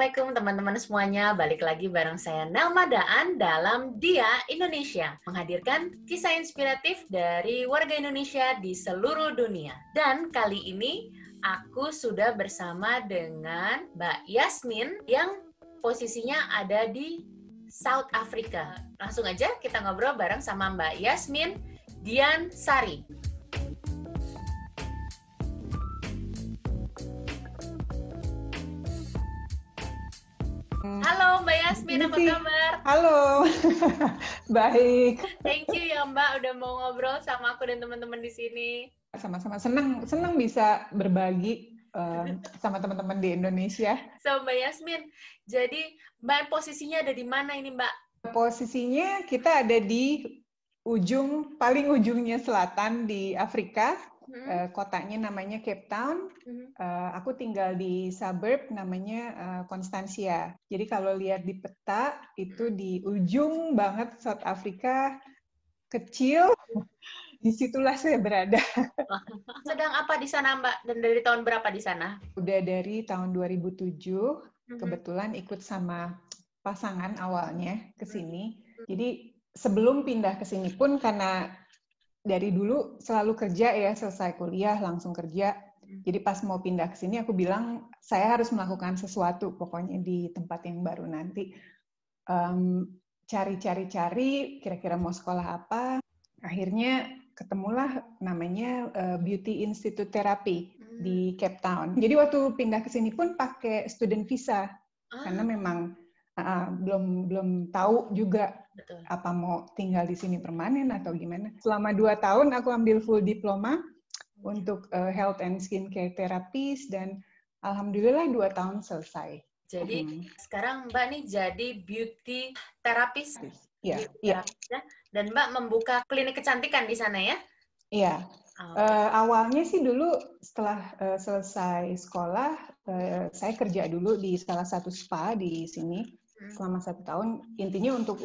Assalamualaikum teman-teman semuanya, balik lagi bareng saya Nelma Daan dalam Dia Indonesia, menghadirkan kisah inspiratif dari warga Indonesia di seluruh dunia. Dan kali ini aku sudah bersama dengan Mbak Yasmin yang posisinya ada di South Africa. Langsung aja kita ngobrol bareng sama Mbak Yasmin Dian Sari. Halo Mbak Yasmin, apa kabar? Halo, baik. Thank you ya Mbak udah mau ngobrol sama aku dan teman-teman di sini. Sama-sama senang bisa berbagi sama teman-teman di Indonesia. So Mbak Yasmin, jadi Mbak posisinya ada di mana ini Mbak? Posisinya kita ada di paling ujungnya selatan di Afrika. Kotanya namanya Cape Town. Aku tinggal di suburb namanya Constantia. Jadi kalau lihat di peta itu di ujung banget South Africa, kecil. Disitulah saya berada. Sedang apa di sana Mbak? Dan dari tahun berapa di sana? Udah dari tahun 2007. Kebetulan ikut sama pasangan awalnya ke sini. Jadi sebelum pindah ke sini pun karena dari dulu selalu kerja ya, selesai kuliah langsung kerja. Jadi pas mau pindah ke sini aku bilang saya harus melakukan sesuatu pokoknya di tempat yang baru nanti. Cari kira-kira mau sekolah apa. Akhirnya ketemulah namanya Beauty Institute Therapy di Cape Town. Jadi waktu pindah ke sini pun pakai student visa karena memang belum tahu juga. Betul. Apa mau tinggal di sini permanen atau gimana. Selama 2 tahun aku ambil full diploma untuk health and skincare therapist dan alhamdulillah 2 tahun selesai. Jadi sekarang Mbak nih jadi beauty therapist. Iya. Ya. Dan Mbak membuka klinik kecantikan di sana ya? Iya. Awalnya sih dulu setelah selesai sekolah, saya kerja dulu di salah satu spa di sini selama 1 tahun. Intinya untuk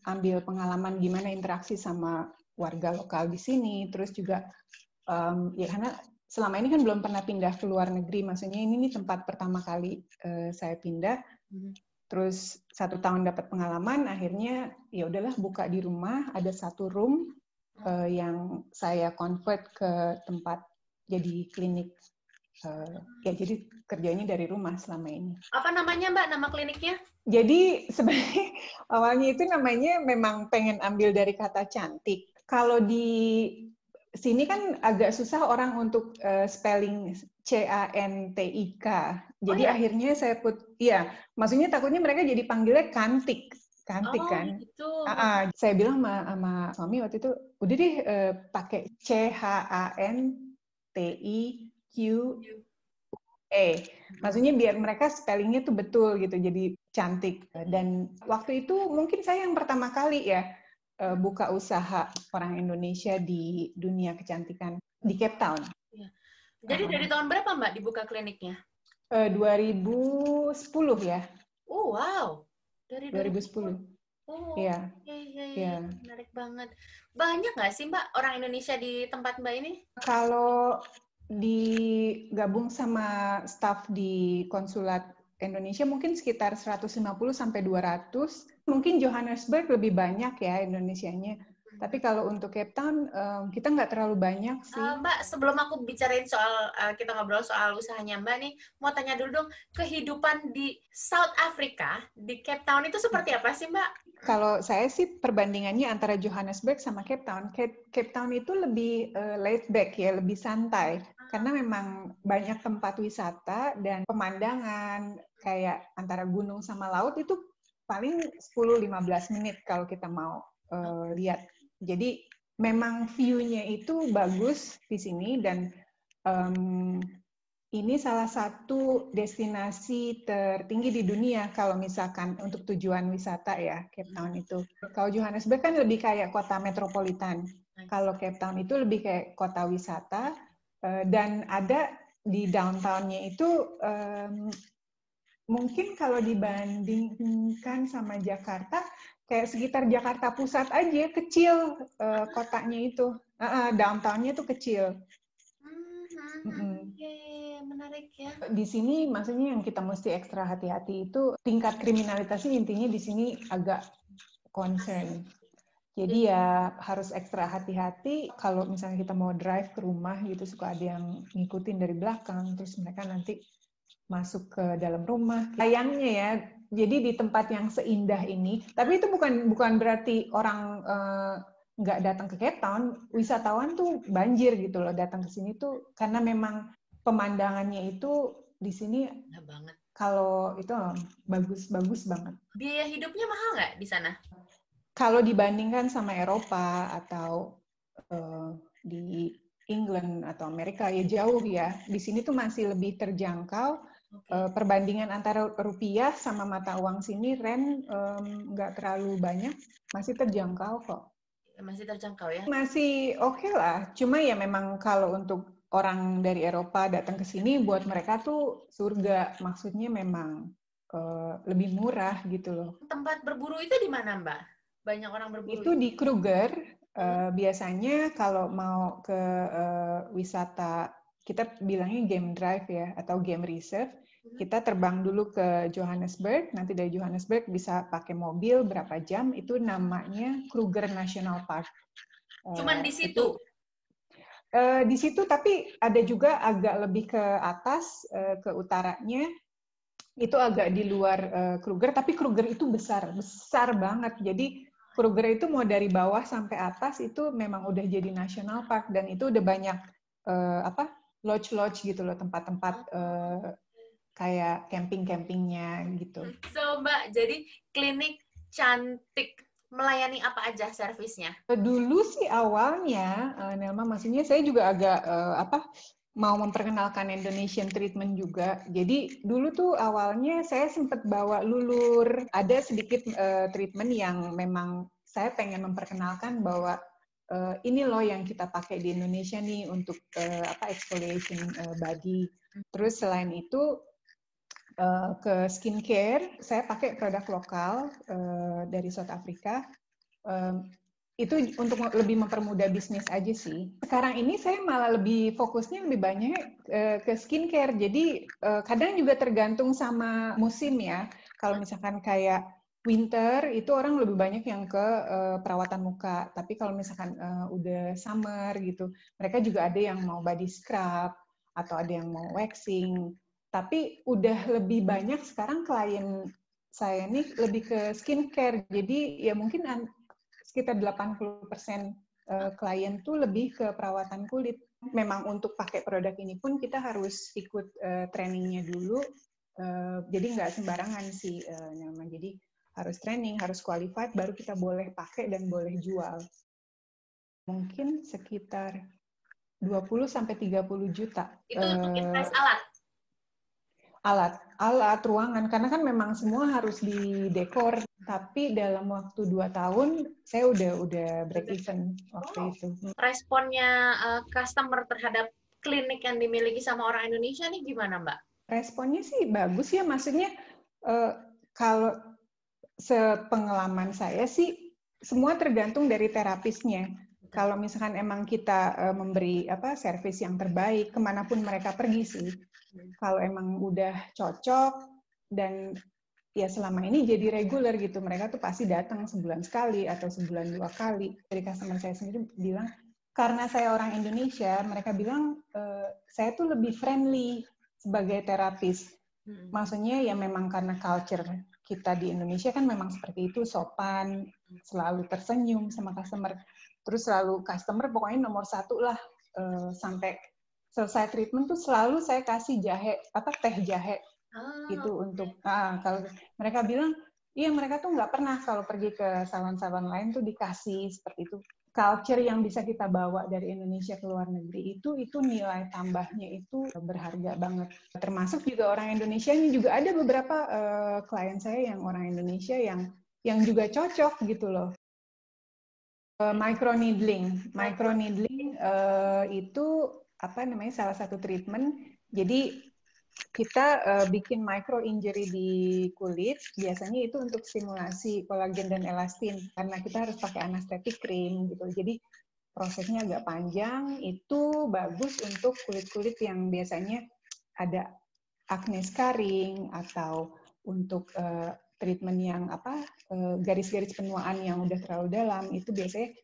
ambil pengalaman gimana interaksi sama warga lokal di sini. Terus juga ya karena selama ini kan belum pernah pindah ke luar negeri. Maksudnya ini tempat pertama kali saya pindah. Terus 1 tahun dapat pengalaman. Akhirnya ya udahlah buka di rumah. Ada 1 room yang saya convert ke tempat jadi klinik. Ya jadi kerjanya dari rumah selama ini. Apa namanya Mbak, nama kliniknya? Jadi sebenarnya awalnya itu namanya memang pengen ambil dari kata cantik. Kalau di sini kan agak susah orang untuk spelling CANTIK. Jadi akhirnya saya maksudnya takutnya mereka jadi panggilnya kantik kan. Gitu. Saya bilang sama suami waktu itu, udah deh pakai CHANTIQUE. Maksudnya biar mereka spellingnya tuh betul gitu, jadi cantik. Dan waktu itu mungkin saya yang pertama kali ya buka usaha orang Indonesia di dunia kecantikan di Cape Town. Jadi dari tahun berapa Mbak dibuka kliniknya? 2010 ya. Oh wow, dari 2010. Oh iya. Iya. Menarik banget. Banyak nggak sih Mbak orang Indonesia di tempat Mbak ini? Kalau digabung sama staf di konsulat Indonesia mungkin sekitar 150 sampai 200. Mungkin Johannesburg lebih banyak ya Indonesianya. Tapi kalau untuk Cape Town kita nggak terlalu banyak sih. Mbak, sebelum aku bicarain soal kita ngobrol soal usahanya Mbak nih, mau tanya dulu dong, kehidupan di South Africa, di Cape Town itu seperti apa sih Mbak? Kalau saya sih perbandingannya antara Johannesburg sama Cape Town. Cape Town itu lebih laid back ya, lebih santai. Karena memang banyak tempat wisata dan pemandangan kayak antara gunung sama laut itu paling 10-15 menit kalau kita mau lihat. Jadi memang view-nya itu bagus di sini dan ini salah satu destinasi tertinggi di dunia kalau misalkan untuk tujuan wisata ya, Cape Town itu. Kalau Johannesburg kan lebih kayak kota metropolitan. Kalau Cape Town itu lebih kayak kota wisata dan ada di downtown-nya itu mungkin kalau dibandingkan sama Jakarta kayak sekitar Jakarta Pusat aja, kecil kotanya itu. Downtown-nya tuh kecil. menarik ya. Di sini maksudnya yang kita mesti ekstra hati-hati itu tingkat kriminalitasnya intinya di sini agak concern. Jadi ya harus ekstra hati-hati kalau misalnya kita mau drive ke rumah gitu, suka ada yang ngikutin dari belakang, terus mereka nanti masuk ke dalam rumah. Sayangnya ya, jadi di tempat yang seindah ini, tapi itu bukan berarti orang nggak datang ke Cape Town, wisatawan tuh banjir gitu loh datang ke sini tuh karena memang pemandangannya itu di sini banget. Kalau itu bagus banget. Biaya hidupnya mahal nggak di sana? Kalau dibandingkan sama Eropa atau di England atau Amerika ya jauh ya. Di sini tuh masih lebih terjangkau. Perbandingan antara rupiah sama mata uang sini rent nggak terlalu banyak, masih terjangkau kok. Masih terjangkau ya? Masih oke lah. Cuma ya memang kalau untuk orang dari Eropa datang ke sini buat mereka tuh surga. Maksudnya memang lebih murah gitu loh. Tempat berburu itu di mana, Mbak? Banyak orang berburu. Itu di Kruger. Biasanya kalau mau ke wisata, kita bilangnya game drive ya, atau game reserve, kita terbang dulu ke Johannesburg, nanti dari Johannesburg bisa pakai mobil berapa jam, itu namanya Kruger National Park. Cuman di situ? Di situ, tapi ada juga agak lebih ke atas, ke utaranya, itu agak di luar Kruger, tapi Kruger itu besar banget. Jadi Kruger itu mau dari bawah sampai atas itu memang udah jadi national park dan itu udah banyak lodge gitu loh, tempat-tempat kayak campingnya gitu. So Mbak, jadi klinik cantik melayani apa aja servisnya? Dulu sih awalnya, Nelma, maksudnya saya juga agak mau memperkenalkan Indonesian treatment juga. Jadi dulu tuh awalnya saya sempat bawa lulur. Ada sedikit treatment yang memang saya pengen memperkenalkan bahwa ini loh yang kita pakai di Indonesia nih untuk exfoliation body. Terus selain itu ke skincare, saya pakai produk lokal dari South Africa. Itu untuk lebih mempermudah bisnis aja sih. Sekarang ini saya malah lebih fokusnya lebih banyak ke skincare. Jadi kadang juga tergantung sama musim ya. Kalau misalkan kayak winter itu orang lebih banyak yang ke perawatan muka. Tapi kalau misalkan udah summer gitu, mereka juga ada yang mau body scrub atau ada yang mau waxing. Tapi udah lebih banyak sekarang klien saya ini lebih ke skincare. Jadi ya mungkin sekitar 80% klien tuh lebih ke perawatan kulit. Memang untuk pakai produk ini pun kita harus ikut trainingnya dulu. Jadi nggak sembarangan sih, Nelma. Jadi harus training, harus qualified, baru kita boleh pakai dan boleh jual. Mungkin sekitar 20-30 juta. Itu untuk invest alat? Alat ruangan, karena kan memang semua harus didekor. Tapi dalam waktu 2 tahun, saya udah break even waktu itu. Responnya customer terhadap klinik yang dimiliki sama orang Indonesia nih gimana, Mbak? Responnya sih bagus ya, maksudnya kalau sepengalaman saya sih, semua tergantung dari terapisnya. Kalau misalkan emang kita memberi servis yang terbaik, kemanapun mereka pergi sih. Kalau emang udah cocok dan ya selama ini jadi reguler gitu, mereka tuh pasti datang sebulan sekali atau sebulan 2 kali. Dari customer saya sendiri bilang, karena saya orang Indonesia, mereka bilang saya tuh lebih friendly sebagai terapis. Maksudnya ya memang karena culture kita di Indonesia kan memang seperti itu, sopan, selalu tersenyum sama customer. Terus selalu customer pokoknya nomor 1 lah, sampai selesai treatment tuh selalu saya kasih teh jahe gitu untuk kalau mereka bilang iya mereka tuh nggak pernah kalau pergi ke salon-salon lain tuh dikasih seperti itu. Culture yang bisa kita bawa dari Indonesia ke luar negeri itu nilai tambahnya itu berharga banget. Termasuk juga orang Indonesia ini juga ada beberapa klien saya yang orang Indonesia yang juga cocok gitu loh. Microneedling itu salah satu treatment. Jadi kita bikin micro injury di kulit, biasanya itu untuk stimulasi kolagen dan elastin karena kita harus pakai anesthetic cream gitu. Jadi prosesnya agak panjang, itu bagus untuk kulit-kulit yang biasanya ada acne scarring atau untuk treatment yang garis-garis penuaan yang udah terlalu dalam, itu biasanya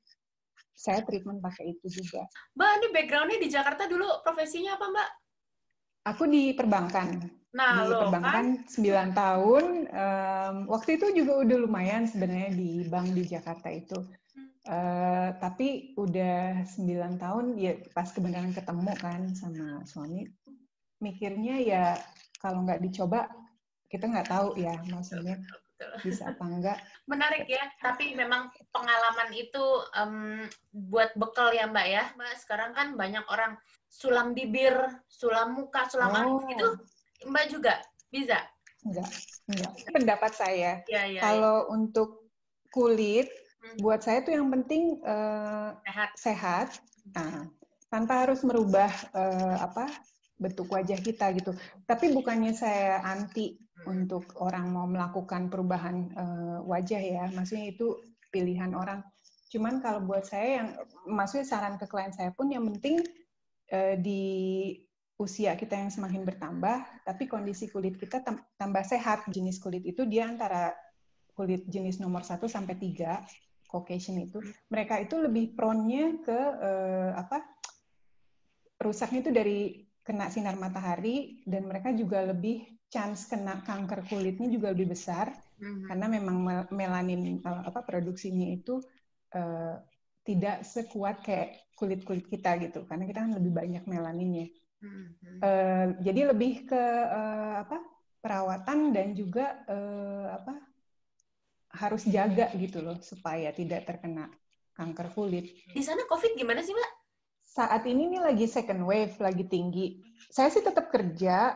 saya treatment pakai itu juga. Mbak, ini background-nya di Jakarta dulu profesinya apa, Mbak? Aku di perbankan. Nah, Di perbankan 9 tahun. Waktu itu juga udah lumayan sebenarnya di bank di Jakarta itu. Tapi udah 9 tahun, ya pas kebenaran ketemu kan sama suami, mikirnya ya kalau nggak dicoba, kita nggak tahu ya maksudnya bisa apa enggak. Menarik ya, tapi memang pengalaman itu buat bekal ya Mbak ya. Mbak, sekarang kan banyak orang sulam bibir, sulam muka, sulam alis gitu. Mbak juga bisa? Enggak. Pendapat saya, ya. Kalau untuk kulit, buat saya tuh yang penting sehat. Nah, tanpa harus merubah bentuk wajah kita gitu. Tapi bukannya saya anti untuk orang mau melakukan perubahan wajah ya, maksudnya itu pilihan orang. Cuman kalau buat saya, yang maksudnya saran ke klien saya pun, yang penting di usia kita yang semakin bertambah, tapi kondisi kulit kita tambah sehat. Jenis kulit itu dia antara kulit jenis nomor 1 sampai 3, Caucasian itu, mereka itu lebih prone-nya ke rusaknya itu dari kena sinar matahari, dan mereka juga lebih chance kena kanker kulitnya juga lebih besar, karena memang melanin produksinya itu tidak sekuat kayak kulit-kulit kita gitu, karena kita kan lebih banyak melaninnya. Jadi lebih ke perawatan dan juga harus jaga gitu loh supaya tidak terkena kanker kulit. Di sana COVID gimana sih, Mbak? Saat ini nih lagi second wave, lagi tinggi. Saya sih tetap kerja.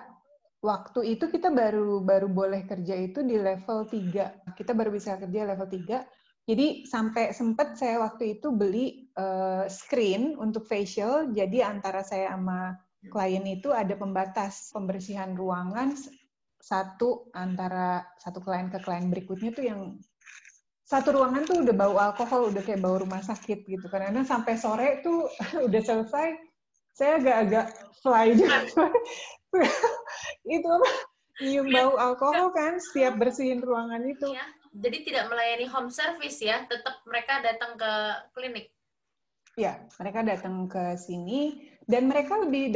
Waktu itu kita baru boleh kerja itu di level 3. Kita baru bisa kerja level 3. Jadi sampai sempat saya waktu itu beli screen untuk facial. Jadi antara saya sama klien itu ada pembatas pembersihan ruangan antara satu klien ke klien berikutnya tuh, yang satu ruangan tuh udah bau alkohol, udah kayak bau rumah sakit gitu. Karena sampai sore tuh udah selesai, saya agak-agak fly juga. Itu nyium bau alkohol kan setiap bersihin ruangan itu. Ya, jadi tidak melayani home service ya, tetap mereka datang ke klinik. Ya, mereka datang ke sini, dan mereka lebih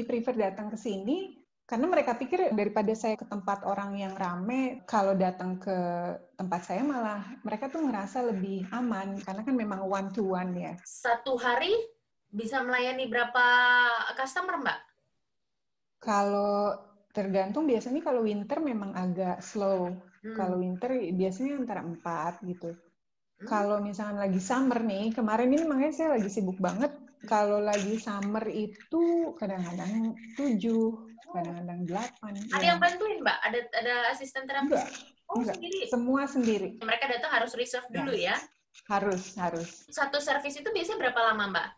prefer datang ke sini karena mereka pikir daripada saya ke tempat orang yang rame, kalau datang ke tempat saya malah mereka tuh ngerasa lebih aman karena kan memang one to one ya. Satu hari bisa melayani berapa customer, Mbak? Kalau tergantung, biasanya kalau winter memang agak slow. Kalau winter biasanya antara 4 gitu. Kalau misalnya lagi summer nih, kemarin ini makanya saya lagi sibuk banget. Kalau lagi summer itu kadang-kadang 7, kadang-kadang 8. Ada yang bantuin, Mbak? Ada asisten terapis? Enggak. Sendiri? Semua sendiri. Mereka datang harus reserve dulu ya? Harus. Satu servis itu biasanya berapa lama, Mbak?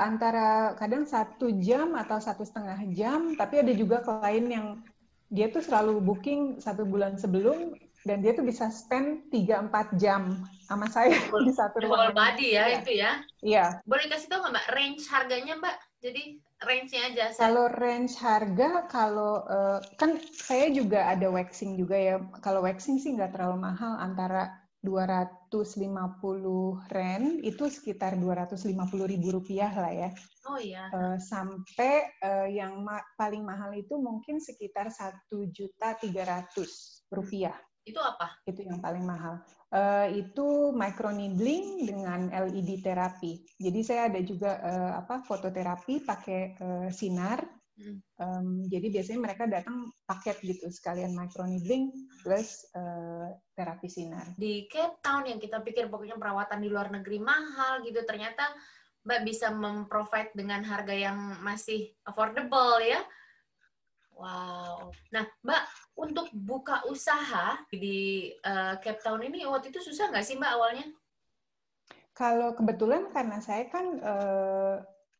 Antara kadang 1 jam atau 1,5 jam, tapi ada juga klien yang dia tuh selalu booking 1 bulan sebelum, dan dia tuh bisa spend 3-4 jam sama saya di satu ruangan. Whole body ya, itu ya? Iya. Boleh kasih tahu nggak, Mbak, range harganya, Mbak? Jadi range-nya aja. Kalau range harga, kan saya juga ada waxing juga ya. Kalau waxing sih nggak terlalu mahal, antara 250 rand, itu sekitar 250.000 rupiah lah ya. Oh iya. Sampai yang paling mahal itu mungkin sekitar 1.300.000 rupiah. Itu apa? Itu yang paling mahal. Itu microneedling dengan LED terapi. Jadi saya ada juga fototerapi pakai sinar. Jadi biasanya mereka datang paket gitu, sekalian microneedling plus terapi sinar. Di Cape Town yang kita pikir pokoknya perawatan di luar negeri mahal gitu, ternyata Mbak bisa memprovide dengan harga yang masih affordable ya. Wow. Nah, Mbak, untuk buka usaha di Cape Town ini waktu itu susah nggak sih, Mbak, awalnya? Kalau kebetulan karena saya kan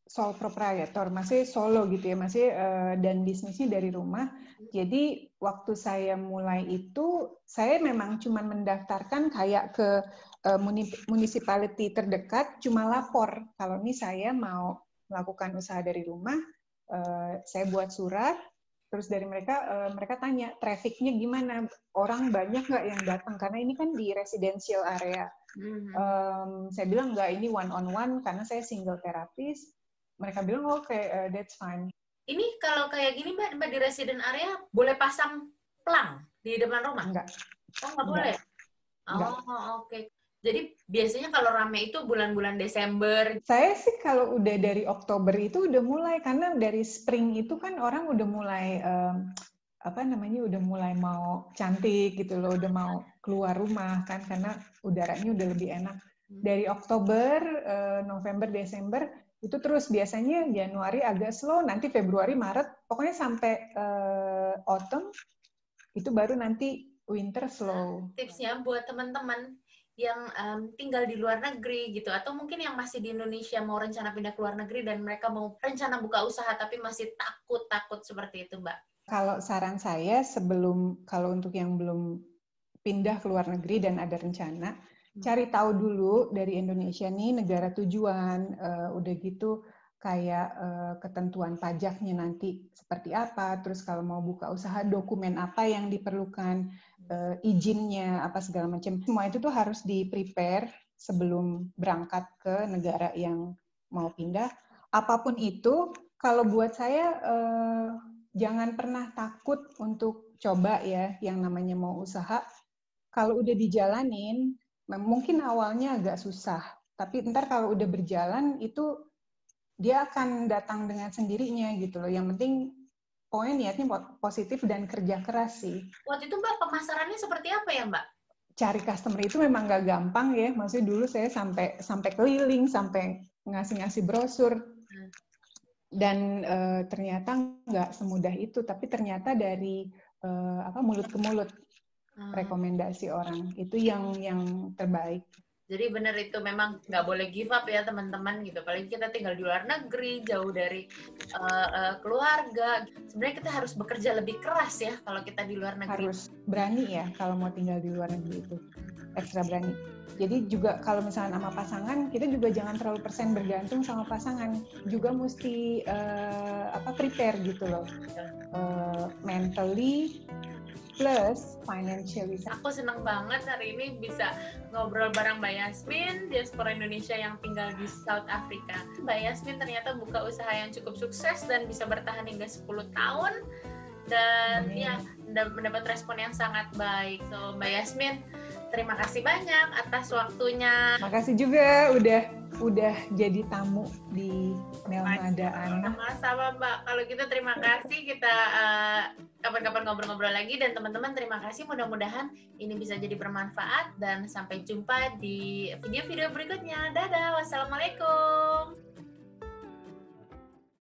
sole proprietor, masih solo gitu ya, masih dan bisnisnya dari rumah. Jadi waktu saya mulai itu, saya memang cuma mendaftarkan kayak ke municipality terdekat, cuma lapor kalau ini saya mau melakukan usaha dari rumah. saya buat surat. Terus dari mereka tanya trafficnya gimana, orang banyak nggak yang datang karena ini kan di residential area. Saya bilang nggak, ini one on one karena saya single terapis. Mereka bilang oke, that's fine. Ini kalau kayak gini mbak di resident area boleh pasang pelang di depan rumah? Enggak. Oh nggak boleh? Enggak. Oh oke. Jadi biasanya kalau rame itu bulan-bulan Desember. Saya sih kalau udah dari Oktober itu udah mulai, karena dari spring itu kan orang udah mulai udah mulai mau cantik gitu loh, udah mau keluar rumah kan karena udaranya udah lebih enak. Dari Oktober, November, Desember itu terus, biasanya Januari agak slow, nanti Februari, Maret, pokoknya sampai autumn itu baru nanti winter slow. Tipsnya buat teman-teman yang tinggal di luar negeri gitu, atau mungkin yang masih di Indonesia mau rencana pindah ke luar negeri dan mereka mau rencana buka usaha tapi masih takut seperti itu mbak. Kalau saran saya kalau untuk yang belum pindah ke luar negeri dan ada rencana, cari tahu dulu dari Indonesia nih negara tujuan, udah gitu kayak ketentuan pajaknya nanti seperti apa, terus kalau mau buka usaha dokumen apa yang diperlukan, izinnya apa segala macam, semua itu tuh harus di-prepare sebelum berangkat ke negara yang mau pindah. Apapun itu, kalau buat saya jangan pernah takut untuk coba ya yang namanya mau usaha. Kalau udah dijalanin, mungkin awalnya agak susah, tapi ntar kalau udah berjalan itu dia akan datang dengan sendirinya gitu loh. Yang penting poin niatnya positif dan kerja keras sih. Waktu itu mbak pemasarannya seperti apa ya mbak? Cari customer itu memang nggak gampang ya. Maksudnya dulu saya sampai keliling, sampai ngasih brosur. Dan ternyata nggak semudah itu. Tapi ternyata dari mulut ke mulut rekomendasi orang itu yang terbaik. Jadi benar itu memang nggak boleh give up ya teman-teman gitu. Apalagi kita tinggal di luar negeri, jauh dari keluarga. Sebenarnya kita harus bekerja lebih keras ya kalau kita di luar negeri. Harus berani ya kalau mau tinggal di luar negeri itu. Ekstra berani. Jadi juga kalau misalnya sama pasangan, kita juga jangan terlalu persen bergantung sama pasangan. Juga mesti prepare gitu loh. Mentally plus financially. Aku senang banget hari ini bisa ngobrol bareng Mbak Yasmin, diaspora Indonesia yang tinggal di South Africa. Mbak Yasmin ternyata buka usaha yang cukup sukses dan bisa bertahan hingga 10 tahun. Dan ya mendapat respon yang sangat baik. So Mbak Yasmin, terima kasih banyak atas waktunya. Makasih juga udah jadi tamu di Nelmadaan. Sama-sama Mbak. Kalau gitu terima kasih, kita kapan-kapan ngobrol-ngobrol lagi, dan teman-teman terima kasih, mudah-mudahan ini bisa jadi bermanfaat dan sampai jumpa di video-video berikutnya. Dadah, wassalamualaikum.